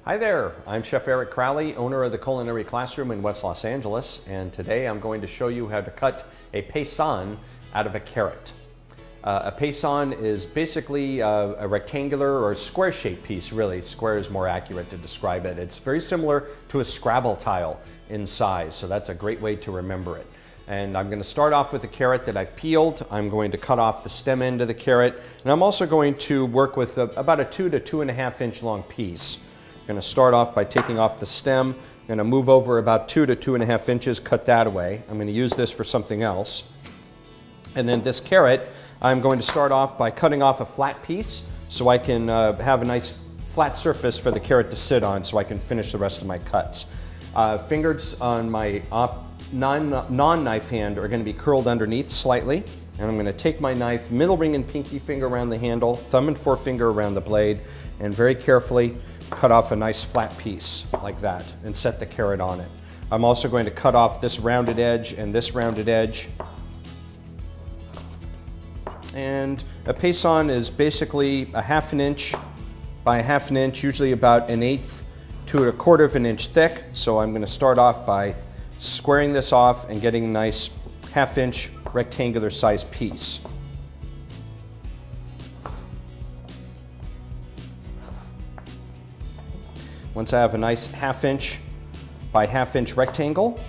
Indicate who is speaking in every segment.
Speaker 1: Hi there, I'm Chef Eric Crowley, owner of the Culinary Classroom in West Los Angeles, and today I'm going to show you how to cut a paysanne out of a carrot. A paysanne is basically a rectangular or square-shaped piece, really. Square is more accurate to describe it. It's very similar to a Scrabble tile in size, so that's a great way to remember it. And I'm going to start off with a carrot that I've peeled. I'm going to cut off the stem end of the carrot, and I'm also going to work with about a 2 to 2.5 inch long piece. I'm going to start off by taking off the stem. I'm going to move over about 2 to 2.5 inches, cut that away. I'm going to use this for something else. And then this carrot, I'm going to start off by cutting off a flat piece so I can have a nice flat surface for the carrot to sit on so I can finish the rest of my cuts. Fingers on my non-knife hand are going to be curled underneath slightly. And I'm going to take my knife, middle ring and pinky finger around the handle, thumb and forefinger around the blade, and very carefully cut off a nice flat piece like that and set the carrot on it. I'm also going to cut off this rounded edge and this rounded edge. And a paysanne is basically a 1/2 inch by 1/2 inch, usually about 1/8 to 1/4 inch thick. So I'm going to start off by squaring this off and getting a nice 1/2 inch rectangular sized piece. Once I have a nice 1/2 inch by 1/2 inch rectangle,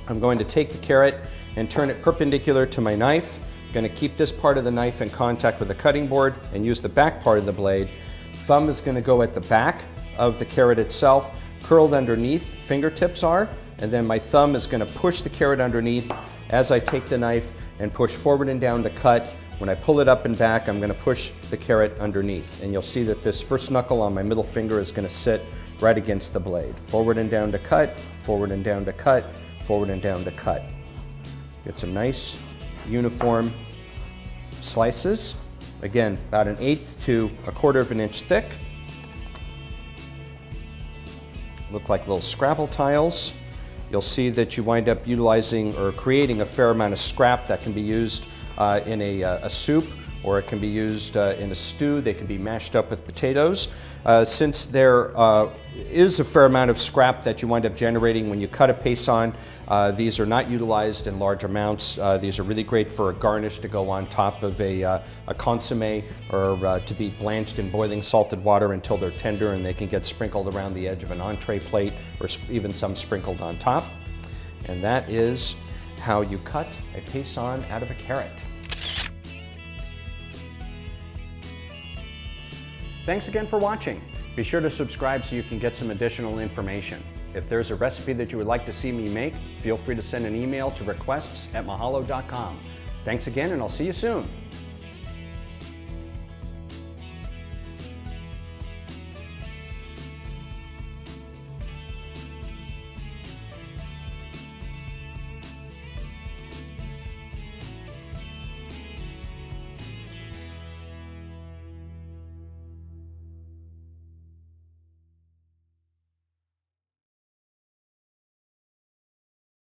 Speaker 1: I'm going to take the carrot and turn it perpendicular to my knife. I'm going to keep this part of the knife in contact with the cutting board and use the back part of the blade. Thumb is going to go at the back of the carrot itself, curled underneath, fingertips are, and then my thumb is going to push the carrot underneath as I take the knife and push forward and down to cut. When I pull it up and back, I'm going to push the carrot underneath, and you'll see that this first knuckle on my middle finger is going to sit right against the blade. Forward and down to cut, forward and down to cut, forward and down to cut. Get some nice uniform slices. Again, about 1/8 to 1/4 inch thick. Look like little Scrabble tiles. You'll see that you wind up utilizing or creating a fair amount of scrap that can be used in a soup, or it can be used in a stew. They can be mashed up with potatoes. Since there is a fair amount of scrap that you wind up generating when you cut a paysanne, these are not utilized in large amounts. These are really great for a garnish to go on top of a consommé, or to be blanched in boiling salted water until they're tender, and they can get sprinkled around the edge of an entree plate, or even some sprinkled on top. And that is how you cut a paysanne out of a carrot. Thanks again for watching. Be sure to subscribe so you can get some additional information. If there's a recipe that you would like to see me make, feel free to send an email to requests@mahalo.com. Thanks again, and I'll see you soon.